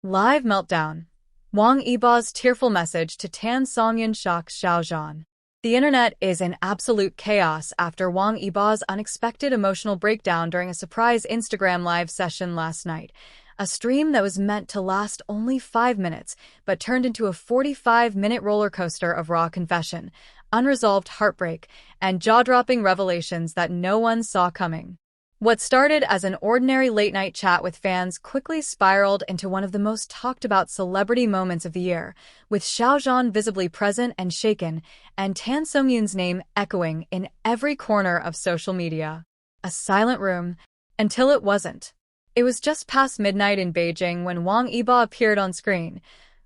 Live meltdown. WangYibo's tearful message to Songyun shocks Xiao Zhan. The internet is in absolute chaos after WangYibo's unexpected emotional breakdown during a surprise Instagram live session last night. A stream that was meant to last only 5 minutes, but turned into a 45-minute roller coaster of raw confession, unresolved heartbreak, and jaw-dropping revelations that no one saw coming. What started as an ordinary late-night chat with fans quickly spiraled into one of the most talked-about celebrity moments of the year, with Xiao Zhan visibly present and shaken, and Songyun's name echoing in every corner of social media. A silent room, until it wasn't. It was just past midnight in Beijing when WangYibo appeared on screen,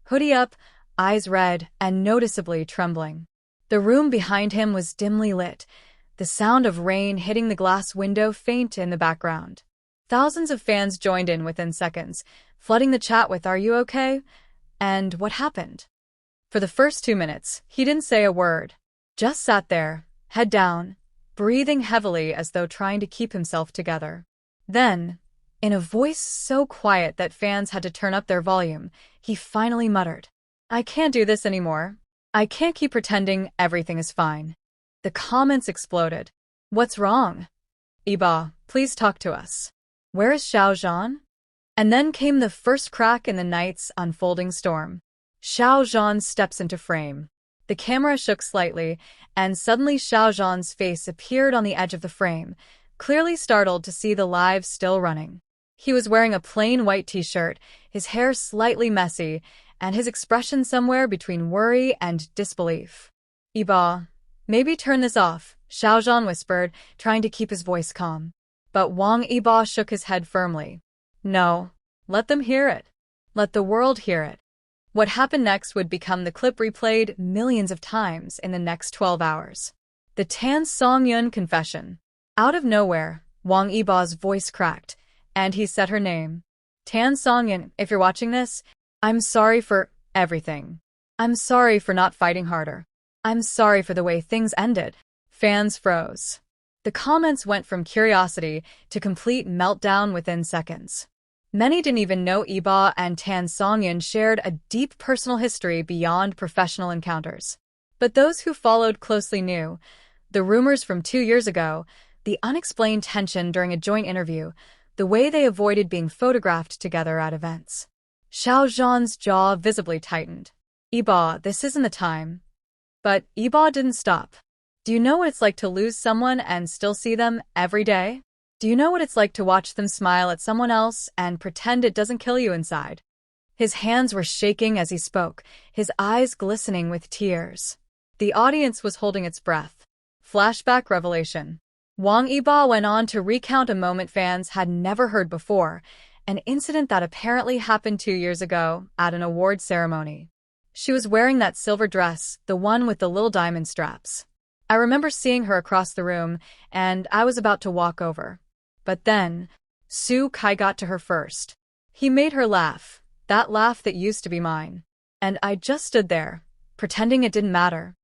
hoodie up, eyes red, and noticeably trembling. The room behind him was dimly lit, the sound of rain hitting the glass window faint in the background. Thousands of fans joined in within seconds, flooding the chat with "Are you okay?" and "What happened?" For the first 2 minutes, he didn't say a word. Just sat there, head down, breathing heavily as though trying to keep himself together. Then, in a voice so quiet that fans had to turn up their volume, he finally muttered, "I can't do this anymore. I can't keep pretending everything is fine." The comments exploded. "What's wrong? Yibo, please talk to us. Where is Xiao Zhan?" And then came the first crack in the night's unfolding storm. Xiao Zhan steps into frame. The camera shook slightly, and suddenly Xiao Zhan's face appeared on the edge of the frame, clearly startled to see the live still running. He was wearing a plain white t-shirt, his hair slightly messy, and his expression somewhere between worry and disbelief. "Yibo, maybe turn this off," Xiao Zhan whispered, trying to keep his voice calm. But WangYibo shook his head firmly. "No, let them hear it. Let the world hear it." What happened next would become the clip replayed millions of times in the next 12 hours. The Songyun confession. Out of nowhere, WangYibo's voice cracked, and he said her name. "Songyun, if you're watching this, I'm sorry for everything. I'm sorry for not fighting harder. I'm sorry for the way things ended." Fans froze. The comments went from curiosity to complete meltdown within seconds. Many didn't even know Yibo and Songyun shared a deep personal history beyond professional encounters. But those who followed closely knew. The rumors from 2 years ago, the unexplained tension during a joint interview, the way they avoided being photographed together at events. Xiao Zhan's jaw visibly tightened. "Yibo, this isn't the time." But Yibo didn't stop. "Do you know what it's like to lose someone and still see them every day? Do you know what it's like to watch them smile at someone else and pretend it doesn't kill you inside?" His hands were shaking as he spoke, his eyes glistening with tears. The audience was holding its breath. Flashback revelation. WangYibo went on to recount a moment fans had never heard before, an incident that apparently happened 2 years ago at an award ceremony. She was wearing that silver dress, the one with the little diamond straps. "I remember seeing her across the room, and I was about to walk over. But then, Su Kai got to her first. He made her laugh, that laugh that used to be mine. And I just stood there, pretending it didn't matter."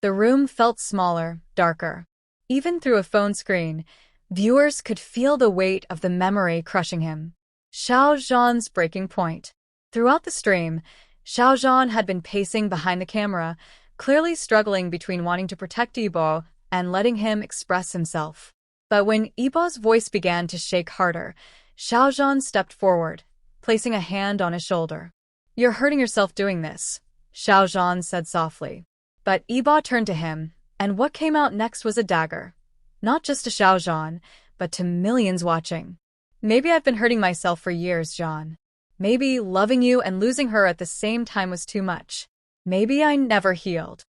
The room felt smaller, darker. Even through a phone screen, viewers could feel the weight of the memory crushing him. Xiao Zhan's breaking point. Throughout the stream, Xiao Zhan had been pacing behind the camera, clearly struggling between wanting to protect Yibo and letting him express himself. But when Yibo's voice began to shake harder, Xiao Zhan stepped forward, placing a hand on his shoulder. "You're hurting yourself doing this," Xiao Zhan said softly. But Yibo turned to him, and what came out next was a dagger. Not just to Xiao Zhan, but to millions watching. "Maybe I've been hurting myself for years, Zhan. Maybe loving you and losing her at the same time was too much. Maybe I never healed."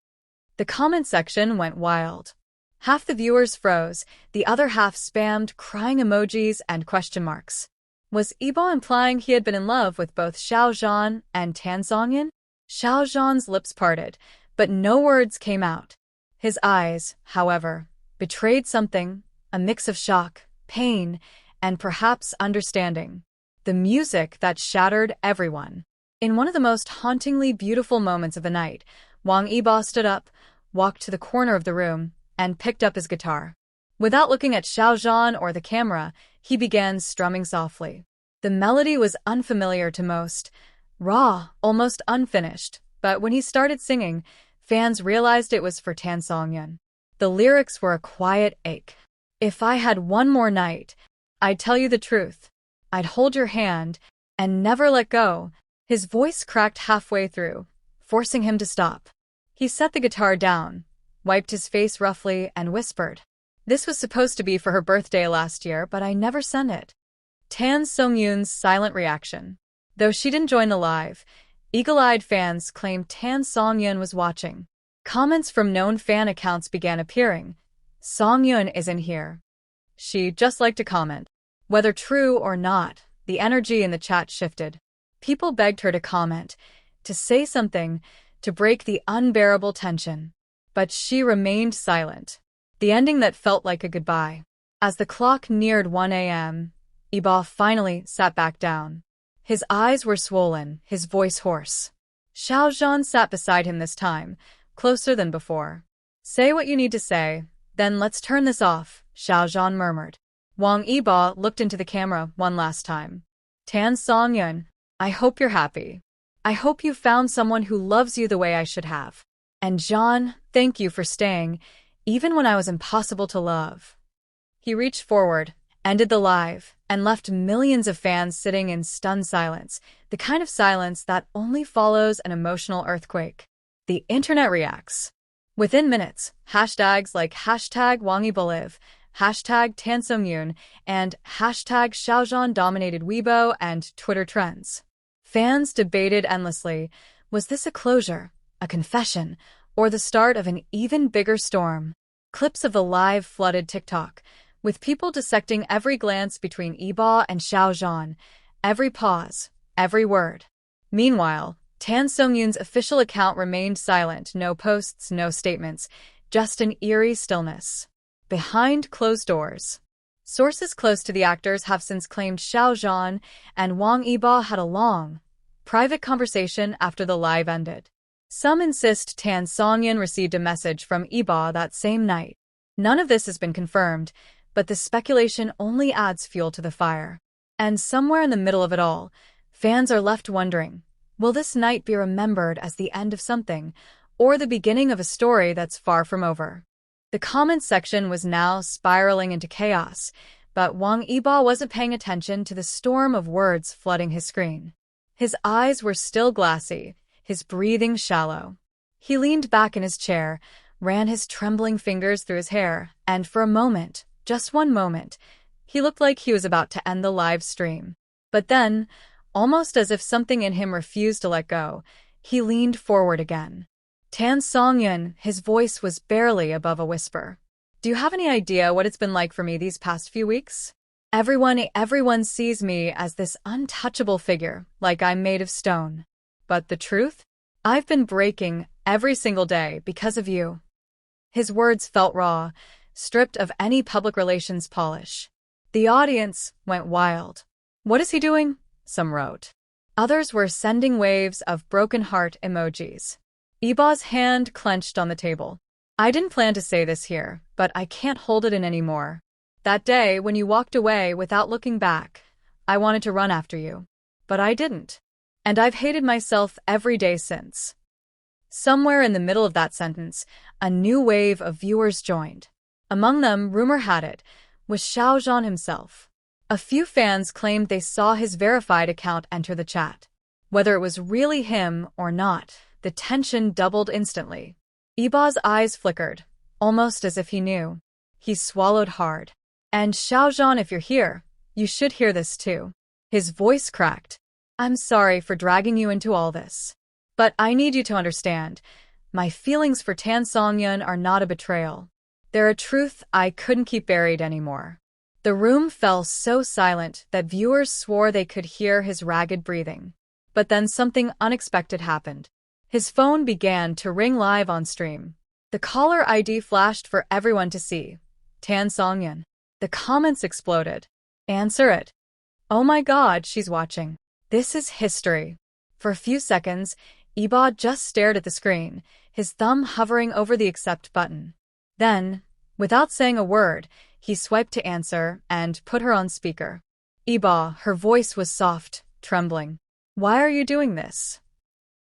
The comment section went wild. Half the viewers froze, the other half spammed crying emojis and question marks. Was Yibo implying he had been in love with both Xiao Zhan and Songyun? Xiao Zhan's lips parted, but no words came out. His eyes, however, betrayed something, a mix of shock, pain, and perhaps understanding. The music that shattered everyone. In one of the most hauntingly beautiful moments of the night, WangYibo stood up, walked to the corner of the room, and picked up his guitar. Without looking at Xiao Zhan or the camera, he began strumming softly. The melody was unfamiliar to most, raw, almost unfinished, but when he started singing, fans realized it was for Tan Songyun. The lyrics were a quiet ache. If I had one more night, I'd tell you the truth. I'd hold your hand and never let go. His voice cracked halfway through, forcing him to stop. He set the guitar down, wiped his face roughly, and whispered, "This was supposed to be for her birthday last year, but I never sent it." Tan Songyun's silent reaction. Though she didn't join the live, eagle-eyed fans claimed Tan Songyun was watching. Comments from known fan accounts began appearing. "Songyun isn't here." She'd just like to comment. Whether true or not, the energy in the chat shifted. People begged her to comment, to say something, to break the unbearable tension. But she remained silent. The ending that felt like a goodbye. As the clock neared 1 a.m., Yibo finally sat back down. His eyes were swollen, his voice hoarse. Xiao Zhan sat beside him this time, closer than before. "Say what you need to say, then let's turn this off," Xiao Zhan murmured. WangYibo looked into the camera one last time. "Tan Songyun, I hope you're happy. I hope you found someone who loves you the way I should have. And Zhan, thank you for staying, even when I was impossible to love." He reached forward, ended the live, and left millions of fans sitting in stunned silence, the kind of silence that only follows an emotional earthquake. The internet reacts. Within minutes, hashtags like #WangYibo, #TanSongyun, and #Xiao Zhan dominated Weibo and Twitter trends. Fans debated endlessly. Was this a closure, a confession, or the start of an even bigger storm? Clips of the live flooded TikTok, with people dissecting every glance between Yibo and Xiao Zhan, every pause, every word. Meanwhile, Tan Songyun's official account remained silent, no posts, no statements, just an eerie stillness. Behind closed doors. Sources close to the actors have since claimed Xiao Zhan and WangYibo had a long, private conversation after the live ended. Some insist Tan Songyun received a message from Yibo that same night. None of this has been confirmed, but the speculation only adds fuel to the fire. And somewhere in the middle of it all, fans are left wondering, will this night be remembered as the end of something, or the beginning of a story that's far from over? The comments section was now spiraling into chaos, but WangYibo wasn't paying attention to the storm of words flooding his screen. His eyes were still glassy, his breathing shallow. He leaned back in his chair, ran his trembling fingers through his hair, and for a moment, just one moment, he looked like he was about to end the live stream. But then, almost as if something in him refused to let go, he leaned forward again. "Tan Songyun," his voice was barely above a whisper. "Do you have any idea what it's been like for me these past few weeks? Everyone sees me as this untouchable figure, like I'm made of stone. But the truth? I've been breaking every single day because of you." His words felt raw, stripped of any public relations polish. The audience went wild. "What is he doing?" some wrote. Others were sending waves of broken heart emojis. Yibo's hand clenched on the table. "I didn't plan to say this here, but I can't hold it in anymore. That day when you walked away without looking back, I wanted to run after you. But I didn't. And I've hated myself every day since." Somewhere in the middle of that sentence, a new wave of viewers joined. Among them, rumor had it, was Xiao Zhan himself. A few fans claimed they saw his verified account enter the chat. Whether it was really him or not, the tension doubled instantly. Yibo's eyes flickered, almost as if he knew. He swallowed hard. "And Xiao Zhan, if you're here, you should hear this too." His voice cracked. "I'm sorry for dragging you into all this. But I need you to understand, my feelings for Tan Songyun are not a betrayal. They're a truth I couldn't keep buried anymore." The room fell so silent that viewers swore they could hear his ragged breathing. But then something unexpected happened. His phone began to ring live on stream. The caller ID flashed for everyone to see. Tan Songyun. The comments exploded. "Answer it. Oh my God, she's watching. This is history." For a few seconds, Yibo just stared at the screen, his thumb hovering over the accept button. Then, without saying a word, he swiped to answer and put her on speaker. "Yibo," her voice was soft, trembling. Why are you doing this?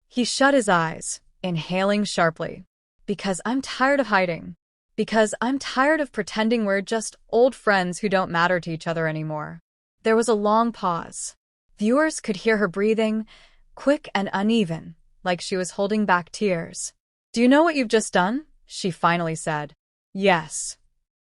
He shut his eyes, inhaling sharply. Because I'm tired of hiding. Because I'm tired of pretending we're just old friends who don't matter to each other anymore. There was a long pause. Viewers could hear her breathing, quick and uneven, like she was holding back tears. Do you know what you've just done? She finally said. Yes.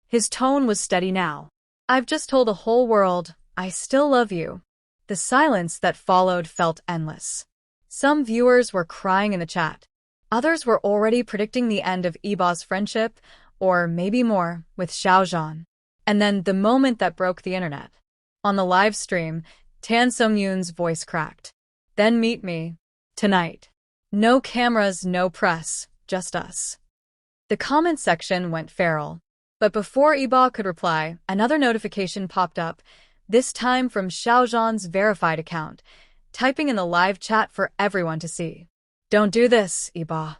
His tone was steady now. I've just told the whole world, I still love you. The silence that followed felt endless. Some viewers were crying in the chat. Others were already predicting the end of Yibo's friendship, or maybe more, with Xiao Zhan. And then the moment that broke the internet. On the live stream, Songyun's voice cracked. Then meet me. Tonight. No cameras, no press, just us. The comment section went feral. But before Yibo could reply, another notification popped up, this time from Xiao Zhan's verified account, typing in the live chat for everyone to see. Don't do this, Yibo.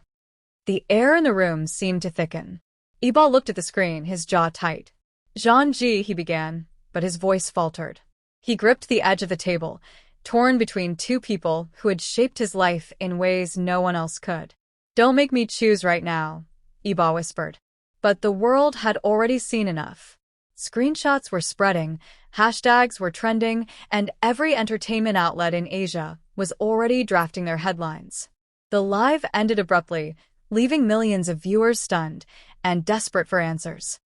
The air in the room seemed to thicken. Yibo looked at the screen, his jaw tight. Zhanji, he began, but his voice faltered. He gripped the edge of the table, torn between two people who had shaped his life in ways no one else could. Don't make me choose right now, Yibo whispered. But the world had already seen enough. Screenshots were spreading, hashtags were trending, and every entertainment outlet in Asia was already drafting their headlines. The live ended abruptly, leaving millions of viewers stunned and desperate for answers.